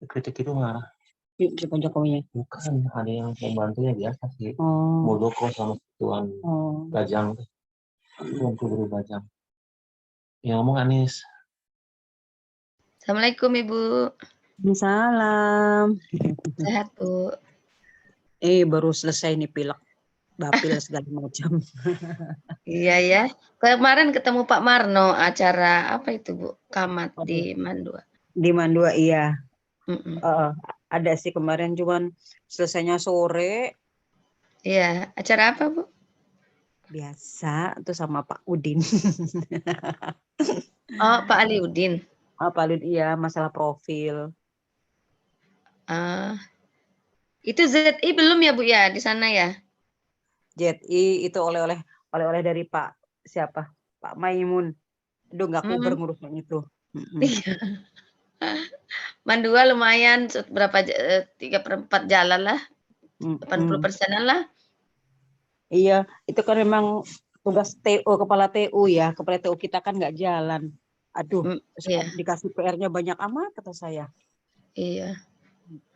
kritik itu marah. Si Pak Jokowinya? Bukan, ada yang pembantunya biasa sih. Oh. Muldoko sama Tuan Bajang. Tuan Guru Bajang. Yang ngomong Anies. Assalamualaikum Ibu. Salam. Sehat Bu. Baru selesai nih pilek, bapil segala macam. Iya ya. Kemarin ketemu Pak Marno acara apa itu Bu? Kamat di Mandua. Di Mandua iya. Mm-mm. Ada sih kemarin cuman selesainya sore. Iya, acara apa Bu? Biasa tuh sama Pak Udin. Oh, Pak Aliudin. Pak Udin iya, masalah profil. Itu ZI belum ya Bu ya di sana ya? ZI itu oleh-oleh dari Pak siapa? Pak Maimun. Aduh nggak kuber ngurusnya itu. Iya. Mandua lumayan berapa 3/4 jalan lah. 80%-an lah. Iya, itu kan memang tugas TU, kepala TU ya. Kepala TU kita kan nggak jalan. Aduh, iya. dikasih PR-nya banyak amat kata saya. Iya.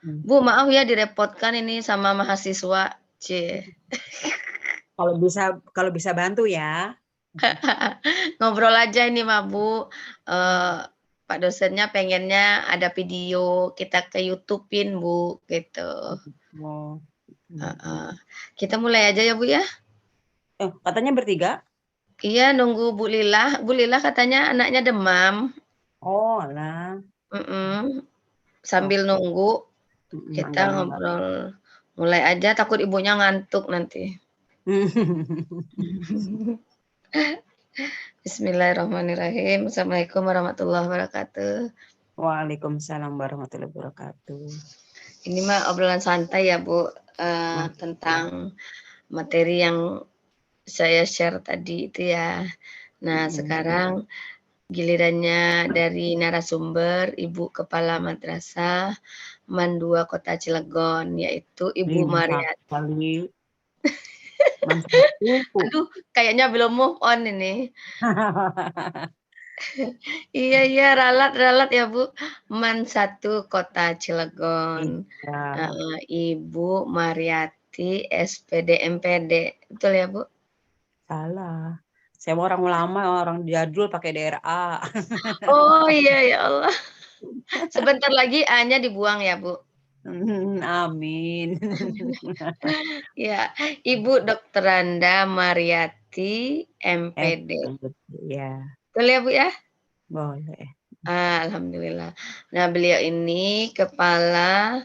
Bu, maaf ya direpotkan ini sama mahasiswa. Kalau bisa bantu ya. Ngobrol aja ini mah Bu. Pak dosennya pengennya ada video kita ke YouTube-in Bu gitu. Kita mulai aja ya Bu ya. Katanya bertiga? Iya, nunggu Bu Lila. Bu Lila katanya anaknya demam. Oh, alah. Sambil nunggu kita ngobrol. Mulai aja, takut ibunya ngantuk nanti. Bismillahirrahmanirrahim. Assalamualaikum warahmatullahi wabarakatuh. Waalaikumsalam warahmatullahi wabarakatuh. Ini mah obrolan santai ya Bu, tentang materi yang saya share tadi itu ya. Nah sekarang gilirannya dari narasumber Ibu Kepala Madrasah Mandua Kota Cilegon, yaitu Ibu Mariati. Aduh, kayaknya belum move on ini. Iya, ralat ya Bu. Man 1 Kota Cilegon. Ibu Mariati SPD MPD. Betul ya Bu? Salah. Saya mau orang lama, orang jadul pakai daerah A. Oh iya ya Allah. Sebentar lagi A-nya dibuang ya Bu. Amin. Ya, Ibu Dr. Randa Mariati MPD. Ya. Betul ya Bu ya? Boleh. Alhamdulillah. Nah, beliau ini kepala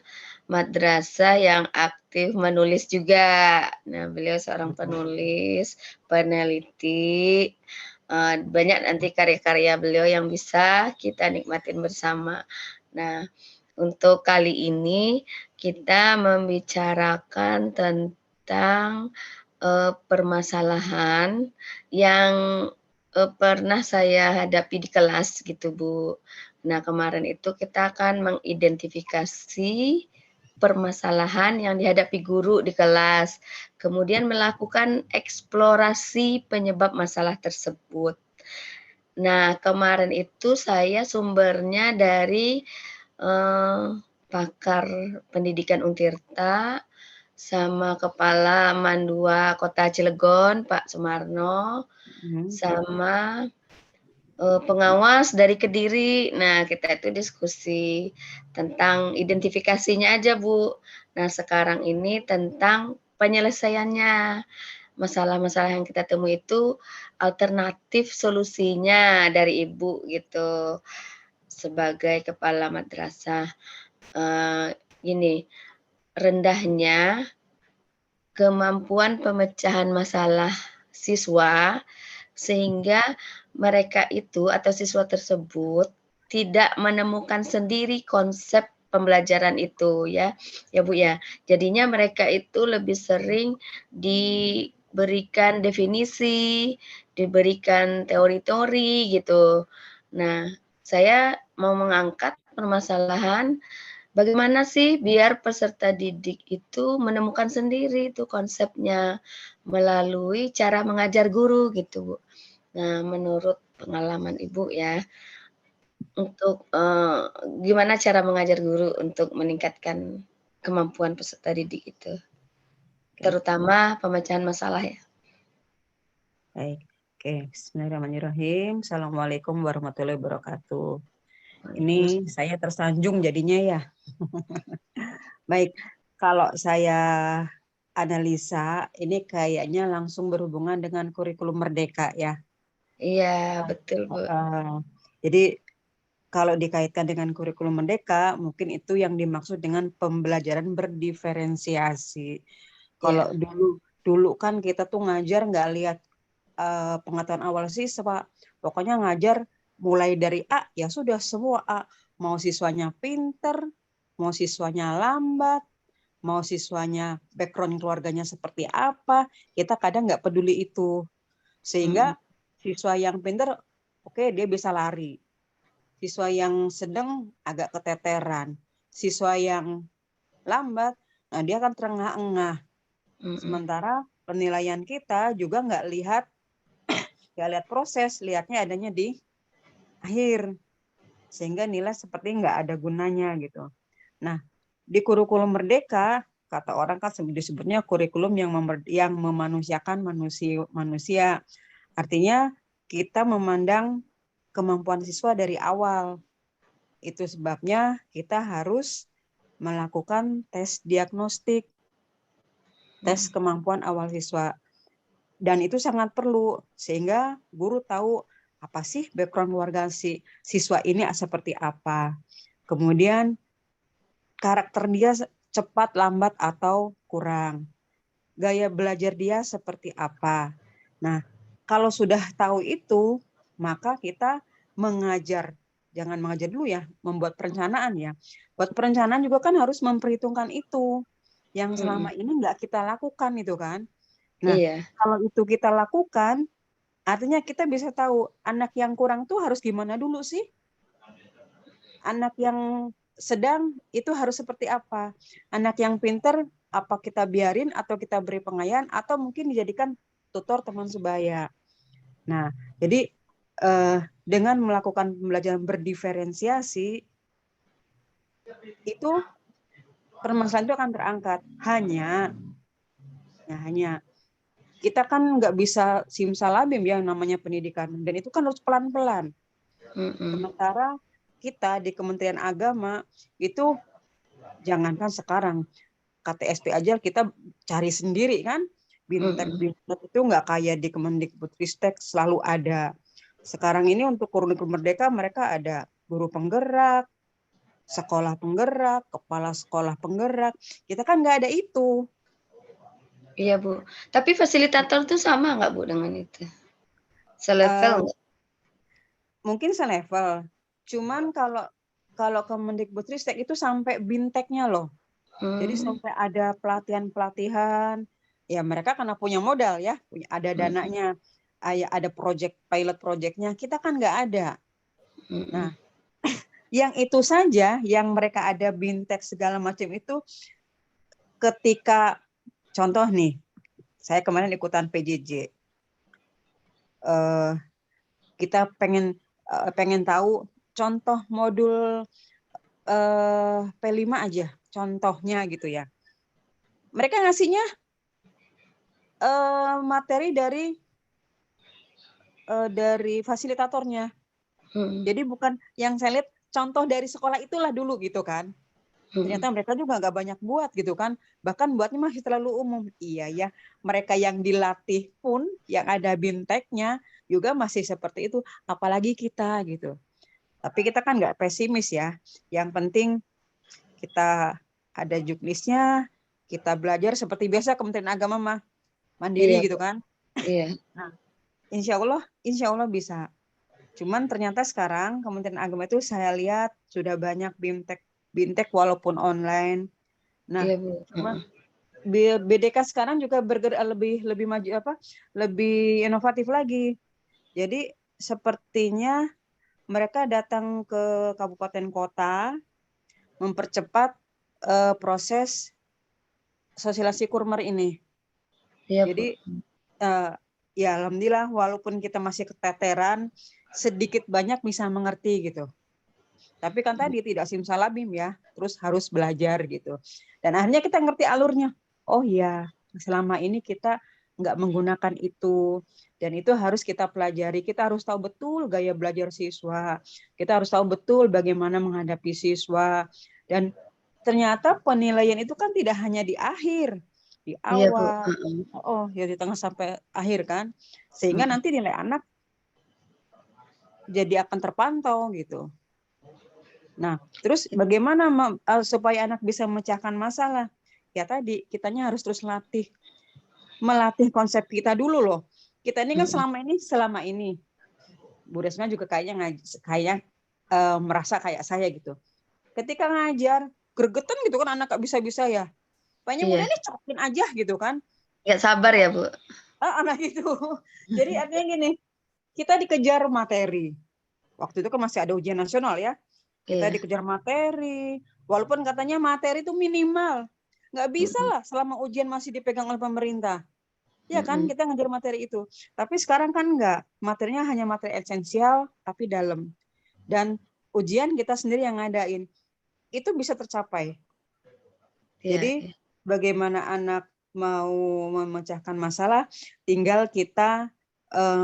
madrasah yang aktif menulis juga. Nah, beliau seorang penulis, peneliti. Banyak nanti karya-karya beliau yang bisa kita nikmatin bersama. Nah, untuk kali ini kita membicarakan tentang permasalahan yang pernah saya hadapi di kelas gitu Bu. Nah kemarin itu kita akan mengidentifikasi permasalahan yang dihadapi guru di kelas, kemudian melakukan eksplorasi penyebab masalah tersebut. Nah kemarin itu saya sumbernya dari pakar pendidikan Untirta, sama Kepala Mandua Kota Cilegon, Pak Sumarno, sama pengawas dari Kediri. Nah, kita itu diskusi tentang identifikasinya aja, Bu. Nah, sekarang ini tentang penyelesaiannya. Masalah-masalah yang kita temui itu alternatif solusinya dari Ibu gitu. Sebagai kepala madrasah. Gini, rendahnya kemampuan pemecahan masalah siswa sehingga mereka itu atau siswa tersebut tidak menemukan sendiri konsep pembelajaran itu ya Bu ya. Jadinya mereka itu lebih sering diberikan definisi, diberikan teori-teori gitu. Nah, saya mau mengangkat permasalahan bagaimana sih biar peserta didik itu menemukan sendiri itu konsepnya melalui cara mengajar guru gitu Bu. Nah, menurut pengalaman Ibu ya, Untuk, gimana cara mengajar guru untuk meningkatkan kemampuan peserta didik itu, Oke, terutama pemecahan masalah ya? baik. Oke, Bismillahirrahmanirrahim. Assalamualaikum warahmatullahi wabarakatuh. Ini Waalaikumsalam. saya tersanjung jadinya ya. Baik, kalau saya analisa, ini kayaknya langsung berhubungan dengan kurikulum Merdeka ya. Iya, betul, Bu. Jadi kalau dikaitkan dengan kurikulum Merdeka, mungkin itu yang dimaksud dengan pembelajaran berdiferensiasi. Kalau Iya, dulu kan kita tuh ngajar nggak lihat pengetahuan awal siswa, pokoknya ngajar mulai dari A, ya sudah semua A. Mau siswanya pinter, mau siswanya lambat, mau siswanya background keluarganya seperti apa, kita kadang nggak peduli itu. mhm, Sehingga siswa yang pinter, oke, dia bisa lari. Siswa yang sedang agak keteteran. Siswa yang lambat, nah dia akan terengah-engah. mhm, Sementara penilaian kita juga nggak lihat proses, lihatnya adanya di akhir. Sehingga nilai seperti nggak ada gunanya gitu. Nah, di kurikulum Merdeka, kata orang kan disebutnya kurikulum yang memanusiakan manusia. Artinya kita memandang kemampuan siswa dari awal. Itu sebabnya kita harus melakukan tes diagnostik, tes mhm. kemampuan awal siswa. Dan itu sangat perlu, sehingga guru tahu apa sih background keluarga si siswa ini seperti apa. Kemudian karakter dia cepat, lambat, atau kurang. Gaya belajar dia seperti apa. Nah, kalau sudah tahu itu, maka kita mengajar. Jangan mengajar dulu ya, membuat perencanaan ya. Buat perencanaan juga kan harus memperhitungkan itu. Yang Mhm, selama ini nggak kita lakukan itu kan. Nah, iya, kalau itu kita lakukan, artinya kita bisa tahu anak yang kurang tuh harus gimana dulu sih. Anak yang sedang itu harus seperti apa. Anak yang pinter, apa kita biarin atau kita beri pengayaan atau mungkin dijadikan tutor teman sebaya. Nah, jadi dengan melakukan pembelajaran berdiferensiasi, itu permasalahan itu akan terangkat. Hanya kita kan nggak bisa simsalabim yang namanya pendidikan, dan itu kan harus pelan-pelan. mhm, Sementara kita di Kementerian Agama itu jangankan sekarang KTSP aja kita cari sendiri kan, mhm, bintek itu nggak kayak di Kemendikbudristek selalu ada. Sekarang ini untuk kurikulum Merdeka mereka ada guru penggerak, sekolah penggerak, kepala sekolah penggerak. Kita kan nggak ada itu. iya, Bu. Tapi fasilitator tuh sama nggak, Bu, dengan itu? Selevel Eh, nggak? mungkin selevel. Cuman kalau kalau Kemendikbudristek itu sampai binteknya loh. Jadi Mmm, sampai ada pelatihan-pelatihan. Ya mereka karena punya modal ya, ada mhm, dananya, ada pilot projectnya. Kita kan nggak ada. mhm, Nah, yang itu saja, yang mereka ada bintek segala macam itu, ketika contoh nih, saya kemarin ikutan PJJ. Eh, kita pengen tahu contoh modul P5 aja, contohnya gitu ya. Mereka ngasihnya materi dari fasilitatornya. mhm, Jadi bukan yang saya lihat contoh dari sekolah itulah dulu gitu kan. mhm. Ternyata mereka juga nggak banyak buat gitu kan. Bahkan buatnya masih terlalu umum. Iya ya, mereka yang dilatih pun yang ada binteknya juga masih seperti itu. Apalagi kita gitu. Tapi kita kan nggak pesimis ya. Yang penting kita ada juknisnya, kita belajar seperti biasa Kementerian Agama mah Iya, mandiri gitu Bu, kan. iya, Nah, insya Allah bisa. Cuman ternyata sekarang Kementerian Agama itu saya lihat sudah banyak bintek walaupun online. Nah, iya, Bu, cuman heeh. BDK sekarang juga bergerak lebih lebih maju lebih inovatif lagi. Jadi sepertinya mereka datang ke kabupaten kota mempercepat proses sosialisasi kurmer ini. Iya, Bu, Jadi ya alhamdulillah walaupun kita masih keteteran sedikit banyak bisa mengerti gitu. Tapi kan tadi tidak simsalabim ya, terus harus belajar gitu. Dan akhirnya kita ngerti alurnya. Oh iya, selama ini kita nggak menggunakan itu. Dan itu harus kita pelajari. Kita harus tahu betul gaya belajar siswa. Kita harus tahu betul bagaimana menghadapi siswa. Dan ternyata penilaian itu kan tidak hanya di akhir, di Iya, Bu. awal, ya di tengah sampai akhir kan. Sehingga nanti nilai anak jadi akan terpantau gitu. Nah, terus bagaimana supaya anak bisa memecahkan masalah? Ya tadi, kitanya harus terus melatih konsep kita dulu loh. Kita ini kan selama ini, Bu Resma juga kayaknya merasa kayak saya gitu. Ketika ngajar, gregetan gitu kan anak gak bisa-bisa ya. Banyak Iya. udah nih cokin aja gitu kan. Nggak sabar ya, Bu? Anak itu. Jadi artinya gini, kita dikejar materi. Waktu itu kan masih ada ujian nasional ya. Kita dikejar materi. Walaupun katanya materi itu minimal. Nggak bisa lah selama ujian masih dipegang oleh pemerintah. Ya kan, kita ngejar materi itu. Tapi sekarang kan enggak. Materinya hanya materi esensial, tapi dalam. Dan ujian kita sendiri yang ngadain. Itu bisa tercapai. Jadi bagaimana anak mau memecahkan masalah, tinggal kita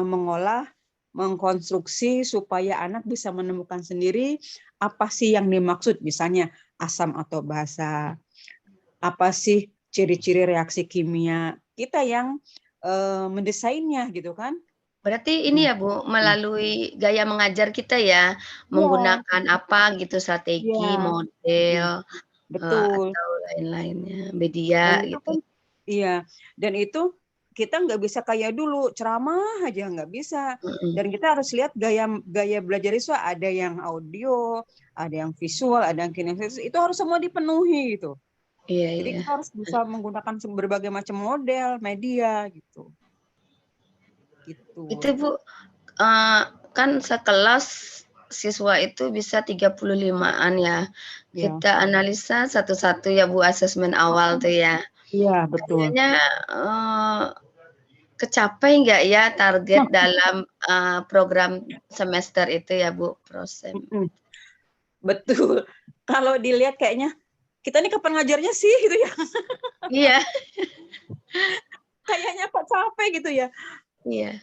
mengolah, mengkonstruksi supaya anak bisa menemukan sendiri apa sih yang dimaksud, misalnya asam atau basa, apa sih ciri-ciri reaksi kimia, kita yang mendesainnya gitu kan. Berarti ini ya Bu, melalui gaya mengajar kita ya, menggunakan apa gitu strategi, model, betul. atau lain-lainnya, media gitu. Kan, iya, dan itu kita nggak bisa kayak dulu ceramah aja nggak bisa. Dan kita harus lihat gaya belajar siswa, ada yang audio, ada yang visual, ada yang kinestesis, itu harus semua dipenuhi gitu. Jadi kita harus bisa menggunakan berbagai macam model, media gitu. Itu Bu, kan sekelas siswa itu bisa 35-an ya. Kita analisa satu-satu ya Bu, asesmen awal tuh ya. Iya, betul. Kayaknya kecapai nggak ya target dalam program semester itu ya Bu, Prosem? Betul. Kalau dilihat kayaknya, kita ini kapan ngajarnya sih gitu ya. Iya. Kayaknya kok capek gitu ya. Iya.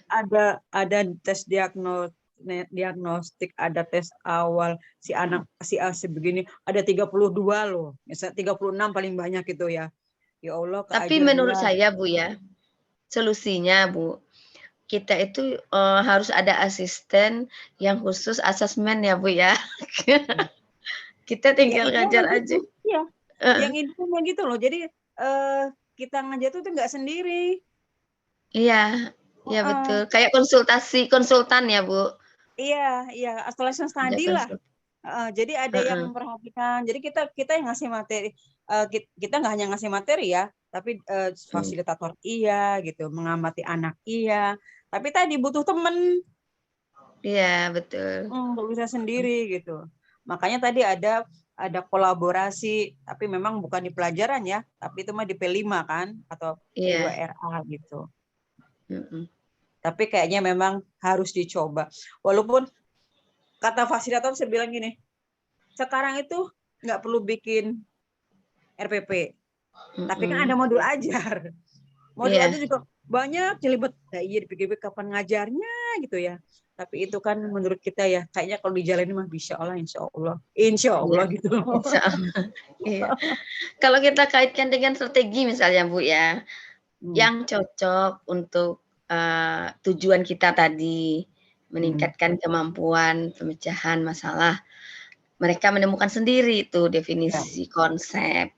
Ada tes diagnostik, ada tes awal, si anak si A begini, ada 32 loh. Misalnya 36 paling banyak gitu ya. Ya Allah, Tapi menurut saya Bu ya, solusinya Bu, kita itu harus ada asisten yang khusus asesmen ya Bu ya. Kita tinggal ngajar aja. Iya. Yang intinya gitu loh. Jadi kita ngajar itu nggak sendiri. Iya, iya betul. Kayak konsultan ya Bu. Iya, isolation study lah. Jadi ada yang memperhatikan. Jadi kita yang ngasih materi. Kita nggak hanya ngasih materi ya, tapi fasilitator iya gitu, mengamati anak iya. Tapi tadi butuh temen. Iya betul. Nggak bisa sendiri gitu. Makanya tadi ada kolaborasi, tapi memang bukan di pelajaran ya, tapi itu mah di P5 kan, atau P2RA gitu. Tapi kayaknya memang harus dicoba. Walaupun kata fasilitator saya bilang gini, sekarang itu nggak perlu bikin RPP, tapi kan ada modul ajar. Modul ajar juga banyak jelibet. Nah, iya dipikir-pikir kapan ngajarnya gitu ya. Tapi itu kan menurut kita ya, kayaknya kalau dijalani mah insya Allah gitu. Insya Allah. Iya. Kalau kita kaitkan dengan strategi misalnya Bu ya, yang cocok untuk tujuan kita tadi, meningkatkan kemampuan pemecahan masalah. Mereka menemukan sendiri itu definisi konsep.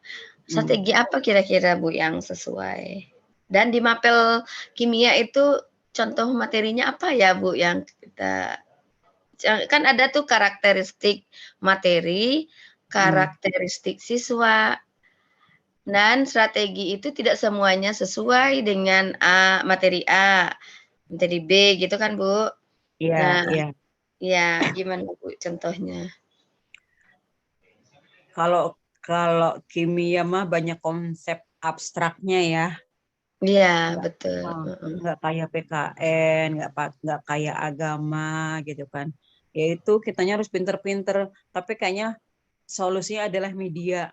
Strategi apa kira-kira Bu yang sesuai? Dan di mapel kimia itu contoh materinya apa ya Bu yang kita, kan ada tuh karakteristik materi, karakteristik siswa, dan strategi itu tidak semuanya sesuai dengan materi A, materi B gitu kan Bu? Iya, iya. Ya, gimana Bu contohnya? Kalau kimia mah banyak konsep abstraknya ya. Iya, Nggak, betul. nggak kayak PKN, nggak kayak agama gitu kan. Yaitu kitanya harus pinter-pinter, tapi kayaknya solusinya adalah media.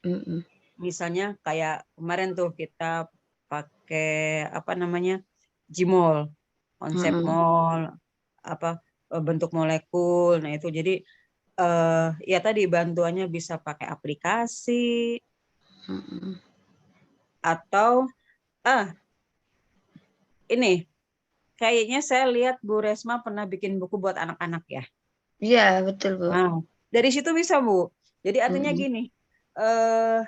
Mm-mm. Misalnya kayak kemarin tuh kita pakai apa namanya Gmol, konsep Mm-mm. mall, apa bentuk molekul. Nah itu jadi ya tadi bantuannya bisa pakai aplikasi Mm-mm. atau ini kayaknya saya lihat Bu Resma pernah bikin buku buat anak-anak ya. Iya, betul, Bu. Nah, dari situ bisa Bu. Jadi artinya Mm-mm. gini, eh,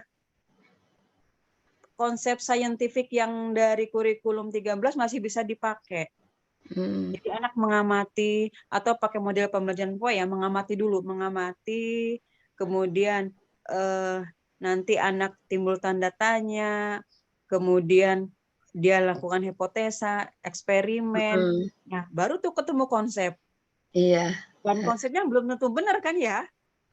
konsep saintifik yang dari kurikulum 13 masih bisa dipakai. Mm-mm. Jadi anak mengamati atau pakai model pembelajaran POA ya, mengamati dulu, mengamati, kemudian nanti anak timbul tanda tanya, kemudian dia lakukan hipotesa, eksperimen, Mm-mm. nah baru tuh ketemu konsep. Iya, Dan konsepnya belum tentu benar kan ya?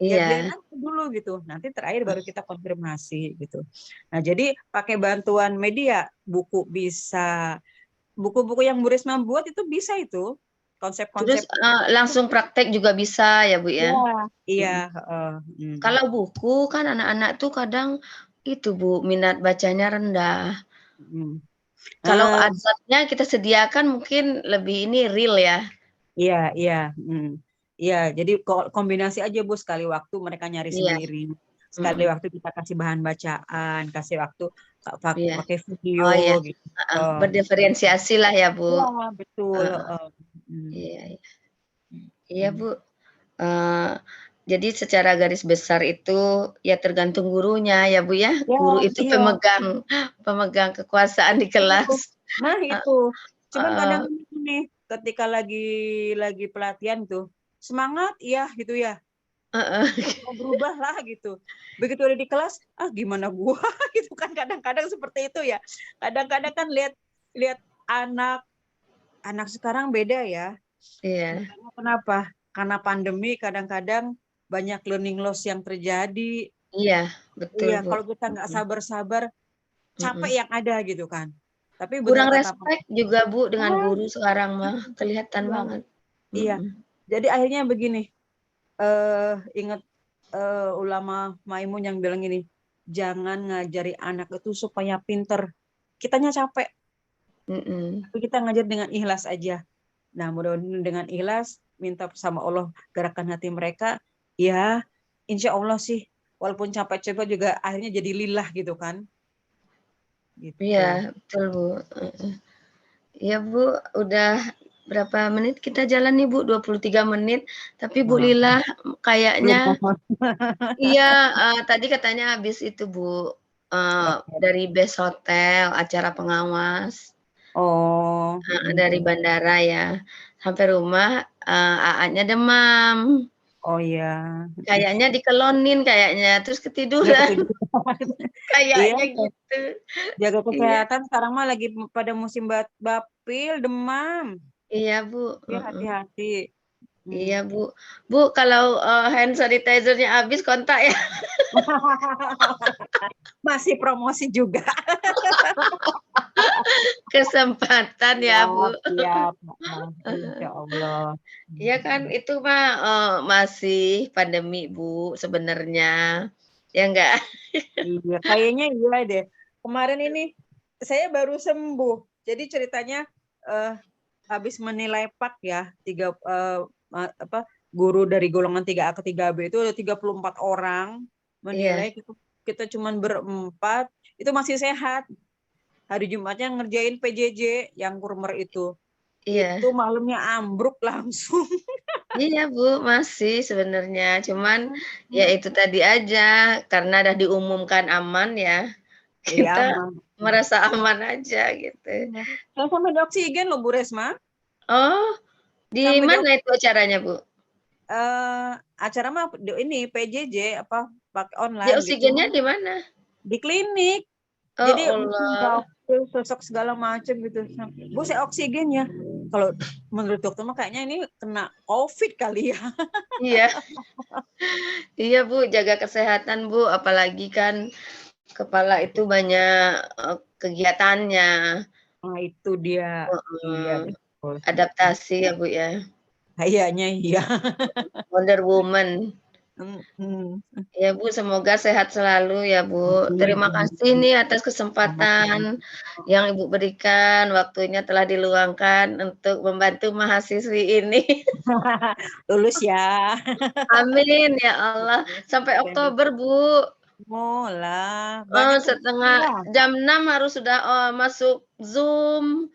Ya biarin iya. aja dulu gitu. Nanti terakhir baru kita konfirmasi gitu. Nah jadi pakai bantuan media, buku bisa, buku-buku yang Bu Risma buat itu bisa itu Terus konsep-konsep. langsung praktek juga bisa ya, Bu Iya, ya. iya. Mm-mm. Mm. Kalau buku kan anak-anak tuh kadang itu, Bu, minat bacanya rendah. Mm. Kalau Ah, adanya kita sediakan mungkin lebih ini real ya. iya, iya. Iya, jadi kombinasi aja Bu, sekali waktu mereka nyari Iya. sendiri. Sekali Mm-mm. waktu kita kasih bahan bacaan, kasih waktu Iya. pakai video Oh ya, gitu. Gitu. berdiferensiasi lah ya, Bu. Iya, betul. Heeh. Mm. Iya, iya. Iya, Bu. Eh, jadi secara garis besar itu ya tergantung gurunya ya, Bu ya. Ya, Guru itu iya. pemegang pemegang kekuasaan di kelas. Nah, Heeh. itu. Cuman kadang ini ketika lagi pelatihan tuh semangat iya gitu ya. Heeh. Mau berubah lah gitu. Begitu ada di kelas, gimana gua gitu kan kadang-kadang seperti itu ya. Kadang-kadang kan lihat lihat anak anak sekarang beda ya. Iya. Bedanya kenapa? Karena pandemi kadang-kadang banyak learning loss yang terjadi. Iya, betul, Iya, Bu. kalau kita nggak Mhm, sabar-sabar, capek mhm. yang ada gitu kan. Tapi benar Kurang kata Pak. respect juga, Bu, dengan Ah, guru sekarang mah, kelihatan iya, banget. iya. Mhm. Jadi akhirnya begini, ingat ulama Maimun yang bilang gini, jangan ngajari anak itu supaya pinter. Kitanya capek, Mhm. tapi kita ngajar dengan ikhlas aja. Nah, mudah-mudahan dengan ikhlas, minta sama Allah gerakan hati mereka, ya insya Allah sih, walaupun capek-capek juga akhirnya jadi lillah gitu kan. Iya, Gitu. betul, Bu, heeh. Iya, Bu, udah berapa menit kita jalan nih, Bu? 23 menit, tapi Bu Wah, Lila belum kayaknya ngomong. iya, tadi katanya habis itu, Bu, Oke. dari base hotel, acara pengawas, Oh, dari bandara ya, sampai rumah, AA-nya demam. oh ya. Kayaknya dikelonin kayaknya, terus Dia ketiduran, ketiduran. Iya, kayaknya gitu. jaga Iya, kesehatan. Sekarang mah lagi pada musim bapil, demam. iya, Bu, Ya heeh. hati-hati. Iya, Bu. Bu, kalau, hand sanitizer-nya habis kontak ya. Masih promosi juga. Kesempatan ya, Bu. Siap, siap. Insya Allah. Iya kan itu mah, masih pandemi, Bu, sebenarnya. Ya enggak? Iya, kayaknya iya deh. Kemarin ini saya baru sembuh. Jadi ceritanya eh, habis menilai PAK ya, apa guru dari golongan 3A ke 3B itu ada 34 orang Iya, menilai kita cuman berempat itu masih sehat. Hari Jumatnya ngerjain PJJ yang kurmer itu. iya. Itu malamnya ambruk langsung. Iya, Bu, masih sebenarnya, cuman ya itu tadi aja, karena udah diumumkan aman ya, Iya kita aman. merasa aman aja gitu. Iya. Saya sampai di oksigen loh Bu Resma. Oh, di Sampai di mana itu acaranya, Bu? acara mah ini PJJ apa pakai Di online gitu oksigennya di mana? di klinik. Oh Jadi Allah, dapil sosok segala macam gitu. Bu saya oksigen ya. Kalau menurut dokter mah kayaknya ini kena COVID kali ya. iya. Iya, Bu, jaga kesehatan, Bu, apalagi kan Kepala itu banyak kegiatannya. Nah, itu dia. Iya, Heeh. betul. Adaptasi ya Bu ya. Kayaknya iya. Wonder Woman. Mm-mm. Ya Bu, semoga sehat selalu ya Bu. Terima kasih nih atas kesempatan yang Ibu berikan, waktunya telah diluangkan untuk membantu mahasiswi ini. Lulus ya. Amin ya Allah. Sampai Oktober Bu. Oh lah, banyak Setengah tugas. jam 6 harus sudah masuk Zoom.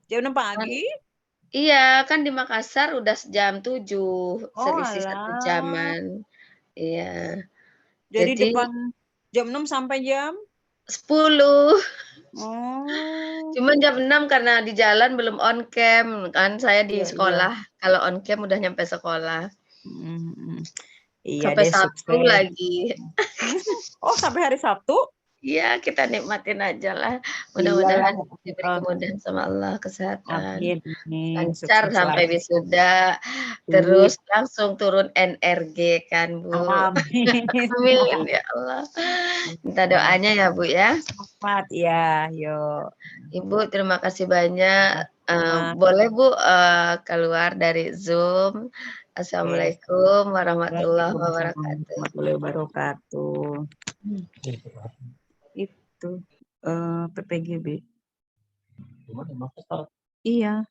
Jam 6 pagi? Iya, kan di Makassar udah jam 7, Oh selisih 1 alah. jaman. Iya. Jadi Jadi depan jam 6 sampai jam? 10. Oh. Cuman jam 6 karena di jalan belum on cam, kan saya di Iya, iya. sekolah. Kalau on cam udah nyampe sekolah. Iya Sampai deh, Sabtu sukses. lagi. Oh, sampai hari Sabtu? Iya, kita nikmatin aja lah. Iyalah. Mudah-mudahan diberi kemudahan sama Allah, kesehatan, Amin. lancar Sukses sampai selalu. wisuda, terus langsung turun NRG kan, Bu. Amin. Amin, ya Allah. Minta doanya ya, Bu, ya. Selamat ya, yuk. Ibu, terima kasih banyak. Boleh, Bu, keluar dari Zoom. Assalamualaikum warahmatullahi wabarakatuh. Warahmatullahi wabarakatuh. Itu PPGB. Iya.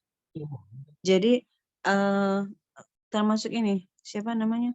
Jadi termasuk ini siapa namanya?